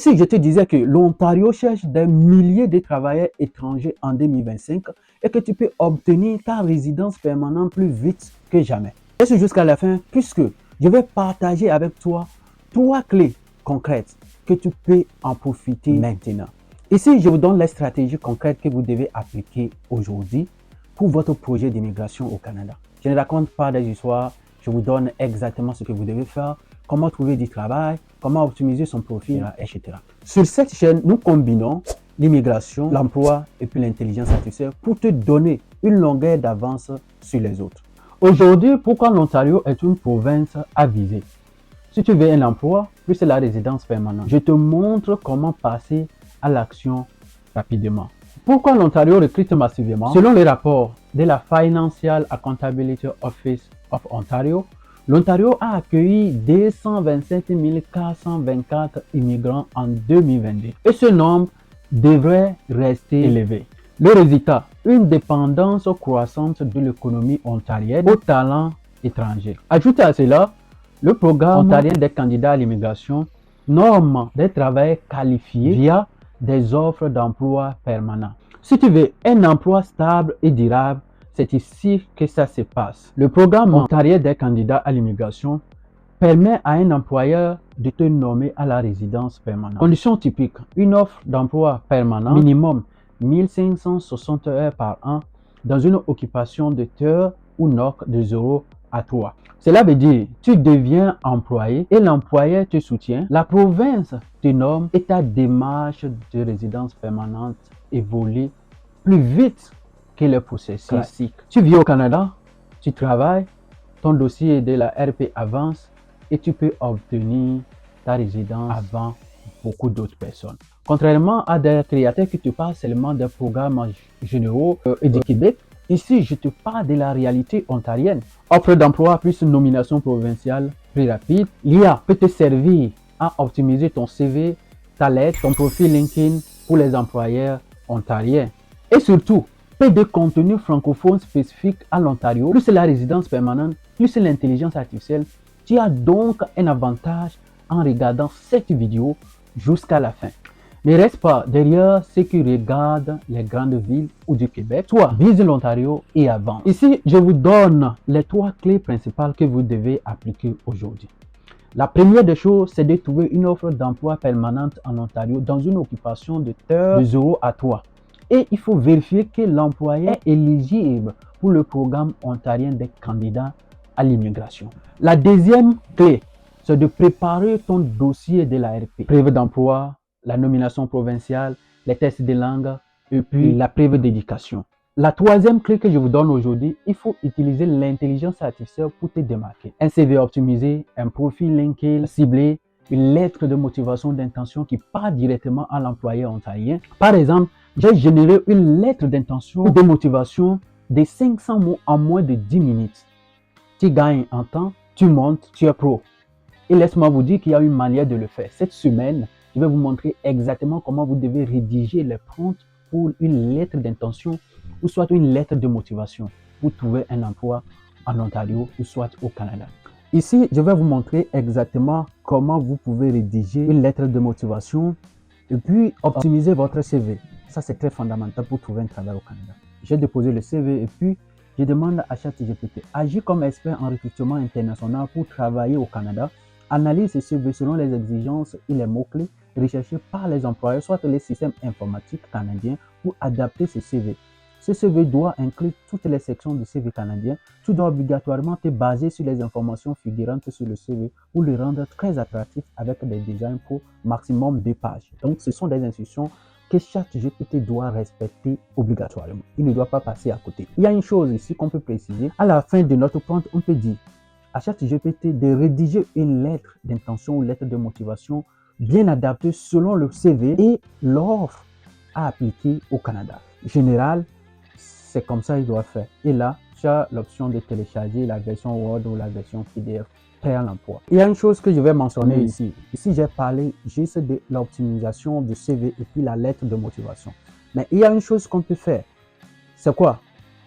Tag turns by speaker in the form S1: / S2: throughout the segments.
S1: si je te disais que l'Ontario cherche des milliers de travailleurs étrangers en 2025 et que tu peux obtenir ta résidence permanente plus vite que jamais. Reste jusqu'à la fin puisque je vais partager avec toi 3 clés concrètes que tu peux en profiter maintenant. Ici, je vous donne les stratégies concrètes que vous devez appliquer aujourd'hui pour votre projet d'immigration au Canada. Je ne raconte pas des histoires, je vous donne exactement ce que vous devez faire, comment trouver du travail, comment optimiser son profil, etc. Sur cette chaîne, nous combinons l'immigration, l'emploi et puis l'intelligence artificielle pour te donner une longueur d'avance sur les autres. Aujourd'hui, pourquoi l'Ontario est une province à viser? Si tu veux un emploi, plus la résidence permanente. Je te montre comment passer à l'action rapidement. Pourquoi l'Ontario recrute massivement? Selon les rapports de la Financial Accountability Office of Ontario, l'Ontario a accueilli 227 424 immigrants en 2022 et ce nombre devrait rester élevé. Le résultat, une dépendance croissante de l'économie ontarienne aux talents étrangers. Ajoutez à cela, le programme ontarien des candidats à l'immigration norme des travailleurs qualifiés via des offres d'emploi permanents. Si tu veux un emploi stable et durable, c'est ici que ça se passe. Le programme ontarien des candidats à l'immigration permet à un employeur de te nommer à la résidence permanente. Conditions typiques, une offre d'emploi permanent, minimum 1560 heures par an dans une occupation de terre ou NOC de 0 à 3. Cela veut dire tu deviens employé et l'employeur te soutient, la province te nomme et ta démarche de résidence permanente évolue plus vite que le processus classique. Tu vis au Canada, tu travailles, ton dossier de la RP avance et tu peux obtenir ta résidence avant beaucoup d'autres personnes. Contrairement à des créateurs qui te parlent seulement des programmes généraux et du Québec, ici je te parle de la réalité ontarienne. Offre d'emploi plus nomination provinciale plus rapide. L'IA peut te servir à optimiser ton CV, ta lettre, ton profil LinkedIn pour les employeurs ontariens. Et surtout, peu de contenu francophone spécifique à l'Ontario, plus la résidence permanente, plus l'intelligence artificielle. Tu as donc un avantage en regardant cette vidéo jusqu'à la fin. Ne reste pas derrière ceux qui regardent les grandes villes ou du Québec. Toi, vise l'Ontario et avance. Ici, je vous donne les 3 clés principales que vous devez appliquer aujourd'hui. La première des choses, c'est de trouver une offre d'emploi permanente en Ontario dans une occupation de terre de 0 à 3. Et il faut vérifier que l'employeur est éligible pour le programme ontarien des candidats à l'immigration. La deuxième clé, c'est de préparer ton dossier de l'ARP. Prévu d'emploi, la nomination provinciale, les tests de langue et puis la prévue d'éducation. La troisième clé que je vous donne aujourd'hui, il faut utiliser l'intelligence artificielle pour te démarquer. Un CV optimisé, un profil LinkedIn ciblé, une lettre de motivation d'intention qui part directement à l'employeur ontarien. Par exemple, j'ai généré une lettre d'intention de motivation de 500 mots en moins de 10 minutes. Tu gagnes en temps, tu montes, tu es pro. Et laisse-moi vous dire qu'il y a une manière de le faire. Cette semaine, je vais vous montrer exactement comment vous devez rédiger les prompts pour une lettre d'intention ou soit une lettre de motivation pour trouver un emploi en Ontario ou soit au Canada. Ici, je vais vous montrer exactement comment vous pouvez rédiger une lettre de motivation et puis optimiser votre CV. Ça, c'est très fondamental pour trouver un travail au Canada. J'ai déposé le CV et puis je demande à ChatGPT, agis comme expert en recrutement international pour travailler au Canada. Analyse ce CV selon les exigences et les mots-clés recherchés par les employeurs, soit les systèmes informatiques canadiens pour adapter ce CV. Ce CV doit inclure toutes les sections du CV canadien. Tu dois obligatoirement te baser sur les informations figurantes sur le CV pour le rendre très attractif avec des designs pour maximum 2 pages. Donc, ce sont des instructions que ChatGPT doit respecter obligatoirement. Il ne doit pas passer à côté. Il y a une chose ici qu'on peut préciser. À la fin de notre prompt, on peut dire à ChatGPT de rédiger une lettre d'intention ou lettre de motivation bien adaptée selon le CV et l'offre à appliquer au Canada. Général, c'est comme ça qu'il doit faire. Et là, tu as l'option de télécharger la version Word ou la version PDF prêt à l'emploi. Il y a une chose que je vais mentionner ici. Ici, j'ai parlé juste de l'optimisation du CV et puis la lettre de motivation. Mais il y a une chose qu'on peut faire. C'est quoi?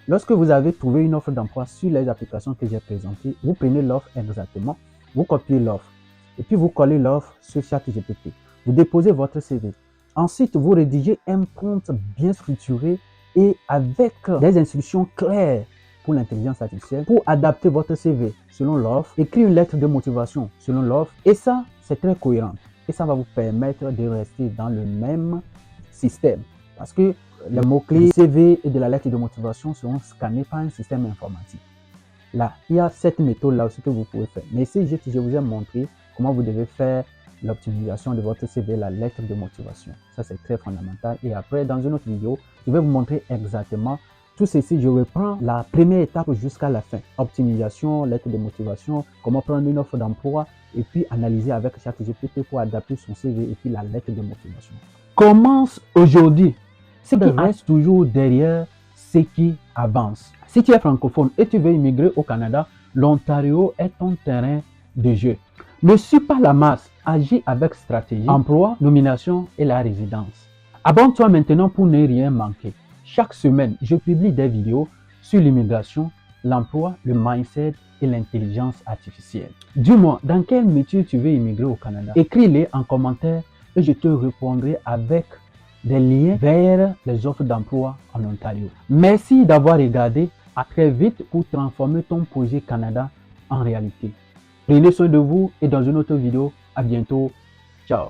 S1: Lorsque vous avez trouvé une offre d'emploi sur les applications que j'ai présentées, vous prenez l'offre exactement, vous copiez l'offre et puis vous collez l'offre sur ChatGPT. vous déposez votre CV. Ensuite, vous rédigez un prompt bien structuré et avec des instructions claires pour l'intelligence artificielle pour adapter votre CV selon l'offre, écrire une lettre de motivation selon l'offre. Et ça, c'est très cohérent. Et ça va vous permettre de rester dans le même système. Parce que les mots-clés du CV et de la lettre de motivation seront scannés par un système informatique. Là, il y a cette méthode-là aussi que vous pouvez faire. Mais ici, je vous ai montré comment vous devez faire l'optimisation de votre CV, la lettre de motivation. Ça, c'est très fondamental. Et après, dans une autre vidéo, je vais vous montrer exactement tout ceci. Je reprends la première étape jusqu'à la fin. Optimisation, lettre de motivation, comment prendre une offre d'emploi et puis analyser avec ChatGPT pour adapter son CV et puis la lettre de motivation. Commence aujourd'hui. Ce qui reste toujours derrière ce qui avance. Si tu es francophone et tu veux immigrer au Canada, l'Ontario est ton terrain de jeu. Ne suis pas la masse, agis avec stratégie, emploi, nomination et la résidence. Abonne-toi maintenant pour ne rien manquer. Chaque semaine, je publie des vidéos sur l'immigration, l'emploi, le mindset et l'intelligence artificielle. Dis-moi, dans quel métier tu veux immigrer au Canada? Écris-les en commentaire et je te répondrai avec des liens vers les offres d'emploi en Ontario. Merci d'avoir regardé. À très vite pour transformer ton projet Canada en réalité. Prenez soin de vous et dans une autre vidéo, à bientôt. Ciao.